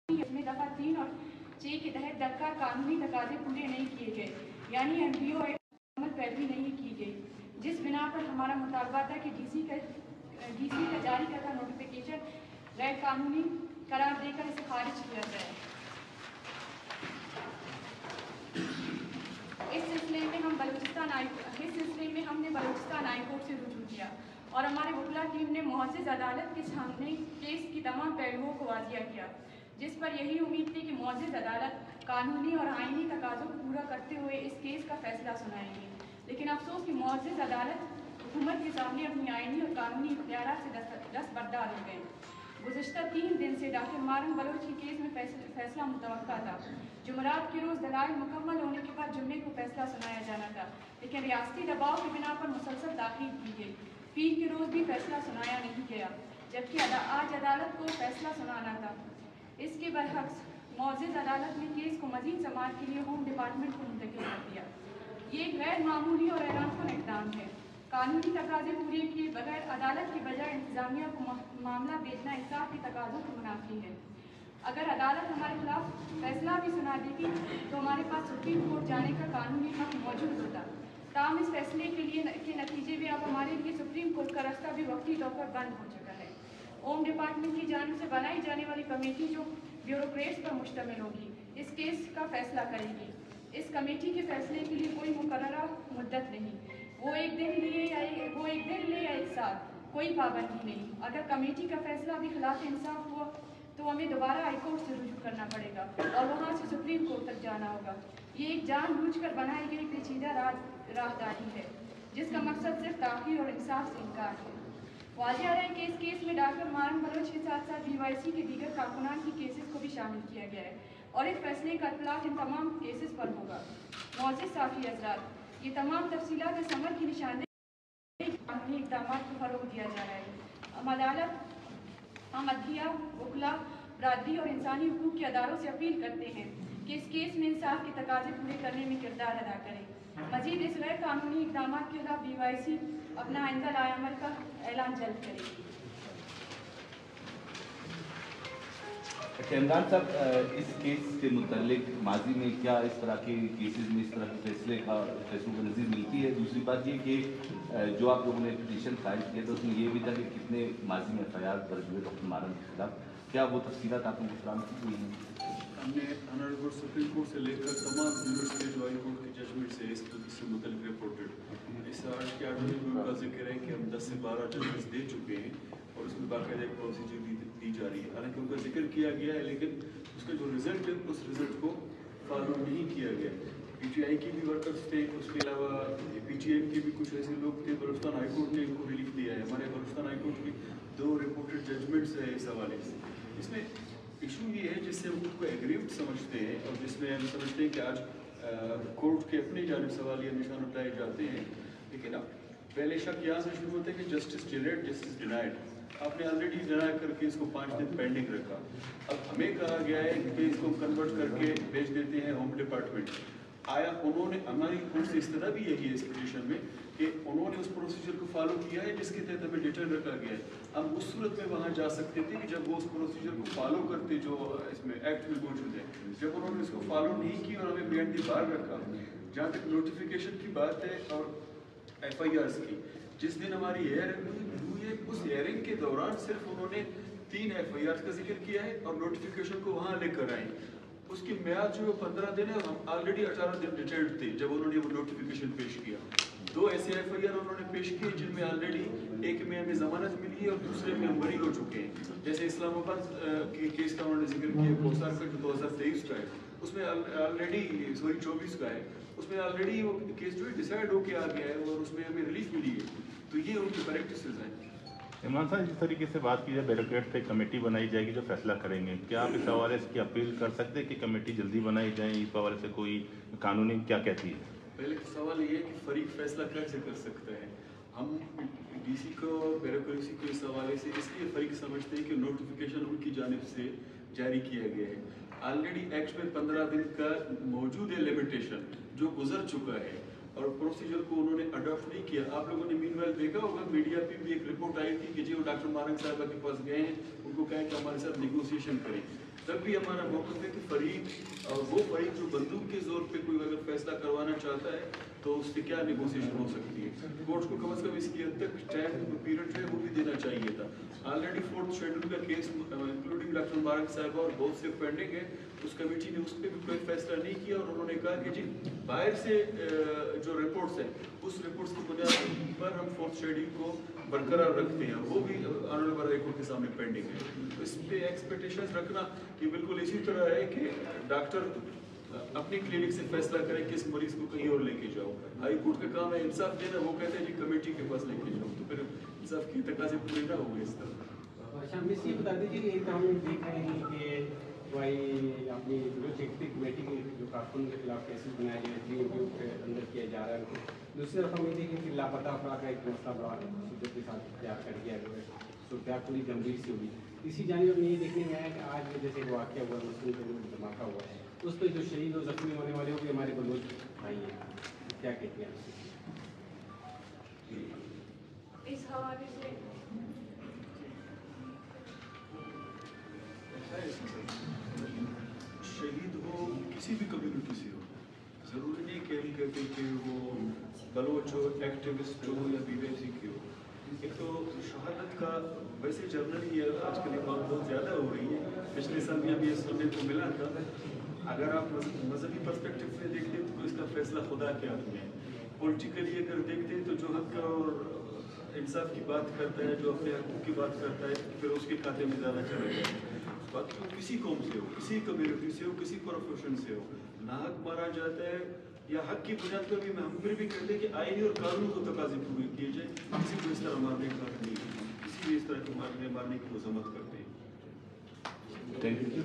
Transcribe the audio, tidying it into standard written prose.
इसमें दफ़ा 3 और 6 के तहत दरकार कानूनी तकाजे पूरे नहीं किए गए, यानी MBO अमल पैरवी नहीं की गई, जिस बिना पर हमारा मुतालबा था कि DC का जारी करता नोटिफिकेशन गैर कानूनी करार देकर इसे खारिज किया जाए। इस सिलसिले में हमने बलूचिस्तान हाई कोर्ट से रुजू किया और हमारे वकला टीम ने मुअज़्ज़ज़ अदालत के सामने केस की तमाम पहलुओं को वाज़िया किया, जिस पर यही उम्मीद थी कि मुअज़्ज़ज़ अदालत कानूनी और आईनी तकाज़ों को पूरा करते हुए इस केस का फैसला सुनाएंगे। लेकिन अफसोस कि मुअज़्ज़ज़ अदालत हुकूमत के सामने अपनी आईनी और कानूनी इख्तियारात से दस्तबरदार हो गए। गुज़िश्ता 3 दिन से डॉक्टर मारन बलोच के केस में फैसला मुतवक्का था। जुमेरात के रोज़ दलाइल मुकम्मल होने के बाद जुम्मे को फैसला सुनाया जाना था, लेकिन रियासती दबाव की बिना पर मुसलसल ताख़ीर की गई। पीर के रोज़ भी फैसला सुनाया नहीं गया, जबकि आज अदालत को फैसला सुनाना था। इसके बरअक्स मुअज़्ज़ज़ अदालत ने केस को मज़ीद समाअत के लिए होम डिपार्टमेंट को मुंतकिल कर दिया। ये एक गैर मामूली और हैरानकुन इक़दाम है। कानूनी तकाज़े पूरे किए बगैर अदालत की बजाय इंतज़ामिया को मामला भेजना इंसाफ के तकाज़ों के मुनाफी है। अगर अदालत हमारे खिलाफ फैसला भी सुना देती तो हमारे पास सुप्रीम कोर्ट जाने का कानूनी हक़ मौजूद होता। ताहम इस फैसले के नतीजे में अब हमारे लिए सुप्रीम कोर्ट का रास्ता भी वक्ती तौर पर बंद हो चुका है। होम डिपार्टमेंट की जानिब से बनाई जाने वाली कमेटी जो ब्यूरोक्रेट्स पर मुश्तमिल होगी, इस केस का फैसला करेगी। इस कमेटी के फैसले के लिए कोई मुकर्ररा मुद्दत नहीं, वो एक दिन ले या एक साल, कोई पाबंदी नहीं। अगर कमेटी का फैसला भी खिलाफ इंसाफ हुआ तो हमें दोबारा हाई कोर्ट से रुजू करना पड़ेगा और वहाँ से सुप्रीम कोर्ट तक जाना होगा। ये एक जानबूझकर बनाई गई पेचीदा राहदारी है, जिसका मकसद सिर्फ ताख़ीर और इंसाफ से इनकार है। वाज़िह है कि इस केस में डॉक्टर मारन बलोच के साथ साथ BYC के दीगर कारकुनान की केसेस को भी शामिल किया गया है और इस फैसले का इतलाक़ इन तमाम केसेस पर होगा। मुअज़्ज़ज़ साफ़ी हज़रात, ये तमाम तफसीलात इस अमल की निशानदेही कानूनी इक़दामात को फ़रोग़ दिया जा रहा है। हम अदलिया, वकला, बरादरी और इंसानी हुकूक़ के अदारों से अपील करते हैं कि इस केस में इंसाफ के तकाज़े पूरे करने में किरदार अदा करें। मज़ीद इस गैर कानूनी इक़दामात के खिलाफ BYC अपना आइंदा लाएअमल का ऐलान जल्द करेगी। इमरान साहब, इस केस के मुतालिक माजी में क्या इस तरह के केसेस में इस तरह के फैसलों को नज़ीर मिलती है? दूसरी बात ये कि जो आप लोगों ने पिटीशन फाइल किया था उसमें ये भी था कि कितने माजी में FIR दर्ज हुए डॉक्टर मारन के खिलाफ, क्या वो तफसीलात आप लोगों को फराहम की हुई हैं? हमने ऑनरेबल सुप्रीम कोर्ट से लेकर तमाम यूनिवर्सिटी जो हाई कोर्ट की जजमेंट से इससे मुतल्लिक़ रिपोर्टेड इस आर्ट के आर्टिकल का जिक्र है कि हम 10 से 12 जजमेंट्स दे चुके हैं और उसमें बाकायदा एक प्रोसीजर दी जा रही है। हालांकि उनका जिक्र किया गया है, लेकिन उसका जो रिजल्ट है उस रिजल्ट को फॉलो नहीं किया गया। PTI की भी वर्कर्स थे, उसके अलावा PTM के भी कुछ ऐसे लोग थे। बलूचिस्तान हाई कोर्ट ने इनको रिलीफ दिया है। हमारे बलूचिस्तान हाई कोर्ट की 2 रिपोर्टेड जजमेंट्स है इस हवाले से। इसमें इशू ये है जिससे हम खुद को एग्रीव्ड समझते हैं और जिसमें हम समझते हैं कि आज कोर्ट के अपनी जानिब सवालिया निशान उठाए जाते हैं। लेकिन अब पहले शक यहाँ से शुरू होता है कि जस्टिस डिलेड, जस्टिस डिनाइड। आपने ऑलरेडी डिनाई करके इसको 5 दिन पेंडिंग रखा। अब हमें कहा गया है कि इसको कन्वर्ट करके भेज देते हैं होम डिपार्टमेंट। आया उन्होंने, हमारी कोर्ट से इस्तदा भी यही है इस पिटीशन में कि उन्होंने उस प्रोसीजर को फॉलो किया है जिसके तहत हमें डिटेन रखा गया है। हम उस सूरत में वहाँ जा सकते थे कि जब वो उस प्रोसीजर को फॉलो करते जो इसमें एक्ट में मौजूद है। जब उन्होंने इसको फॉलो नहीं की और हमें बिहाइंड द बार रखा। जहाँ तक नोटिफिकेशन की बात है और FIRs की, जिस दिन हमारी हेयरिंग हुई है उस हेयरिंग के दौरान सिर्फ उन्होंने 3 FIRs का जिक्र किया है और नोटिफिकेशन को वहाँ लेकर आए। उसकी म्याद जो 15 दिन है और हम ऑलरेडी 18 दिन रिटायर्ड थे जब उन्होंने वो नोटिफिकेशन पेश किया। 2 ऐसे FIR उन्होंने पेश किए जिनमें ऑलरेडी एक में हमें जमानत मिली है और दूसरे में हम बरी हो चुके हैं। जैसे इस्लामाबाद के केस का उन्होंने जिक्र किया, कोसार का जो 2023 का है उसमें ऑलरेडी 24 का है, उसमें ऑलरेडी वो केस जो है डिसाइड होके आ गया है और उसमें हमें रिलीफ मिली है। तो ये उनकी प्रैक्टिसेस हैं। इमरान साहब, जिस तरीके से बात की जाए ब्यूरोक्रेट से कमेटी बनाई जाएगी जो फैसला करेंगे, क्या आप इस हवाले से अपील कर सकते हैं कि कमेटी जल्दी बनाई जाए? इस हवाले से कोई कानूनी क्या कहती है? पहले तो सवाल ये है कि फरीक फैसला कैसे कर सकता है। हम DC को और ब्यूरोक्रेसी को इस हवाले से इसलिए फरीक समझते हैं कि नोटिफिकेशन उनकी जानिब से जारी किया गया है। ऑलरेडी एक्ट में 15 दिन का मौजूद है लिमिटेशन जो गुजर चुका है और प्रोसीजर को उन्होंने अडॉप्ट नहीं किया। आप लोगों ने मीनवाइल देखा होगा, मीडिया पे भी एक रिपोर्ट आई थी कि जी वो डॉक्टर मारन साहब के पास गए हैं, उनको कहा कि हमारे साथ नेगोशिएशन करें। तब भी हमारा मौक़िफ़ है कि फरीक और वो फरीक जो बंदूक के जोर पे कोई अगर फैसला करवाना चाहता है तो उससे क्या नेगोशिएशन हो सकती है। कोर्ट को कम से कम इसकी हद तक टाइम पीरियड है वो भी देना चाहिए था। ऑलरेडी 4th शेड्यूल का केस इंक्लूडिंग डॉक्टर मुबारक साहब और बहुत से पेंडिंग है, उस कमेटी ने उस पर भी कोई फैसला नहीं किया और उन्होंने कहा कि जी बाहर से जो रिपोर्ट्स हैं उस रिपोर्ट्स की बुनियाद पर हम 4th शेड्यूल को बरकरार रखते हैं, वो भी ऑनरेबल हाई कोर्ट के सामने पेंडिंग है। तो इस पर एक्सपेक्टेशंस रखना कि बिल्कुल इसी तरह है कि डॉक्टर अपनी क्लिनिक से फैसला करें कि इस मरीज को कहीं और लेके जाओ। हाई कोर्ट का काम है इंसाफ देना, वो कहते हैं जी कमेटी के पास लेके जाओ, तो फिर इंसाफ की तकाज़े पूरे ना होंगे इस तरह। अच्छा मिस ये बता दीजिए कि एक तो हम देख रहे हैं कि भाई अपनी जो चेकटिक कमेटी के जो कारकुन के खिलाफ केसेस बनाए गए GMU के अंदर किया जा रहा है, दूसरी तरफ हम ये देखें कि लापता अफराद का एक मसला बड़ा शिद्दत के साथ तैयार कर दिया गया है, सूरत पूरी गंभीर सी हुई। इसी जानिब में ये देखने में आया कि आज जैसे वाक़या हुआ मुस्लिम के धमाका हुआ है, उस पर जो शहीद और जख्मी होने वाले हो भी हमारे बलोच भाई हैं, क्या कहते हैं इस हवाले से? शहीद हो किसी भी कम्युनिटी से हो, ज़रूरी नहीं कि हम कहते कि वो बलोच हो, एक्टिविस्ट हो या BYC की हो। एक तो शहादत का वैसे जनरली आजकल ये बात बहुत ज़्यादा हो रही है, पिछले साल भी अभी ये सुनने को मिला था। अगर आप मजहबी पर्सपेक्टिव से देखते हैं तो इसका फैसला खुदा के हाथ में है। पॉलिटिकली अगर देखते हैं तो जो हक और इंसाफ की बात करता है, जो अपने हकूक़ की बात करता है, फिर उसके खाते में ज़्यादा चला जाता है। बाकी वो किसी कौम से हो, किसी कम्युनिटी से हो, किसी प्रोफेशन से हो, नाहक मारा जाता है या हक की बुनियाद पर भी हम फिर भी कहते हैं कि आईनी और कानून को तकाज़े पूरे किए जाए, किसी को इस तरह मारने का नहीं, किसी भी इस तरह के मारने की मजम्मत करते हैं। Thank you.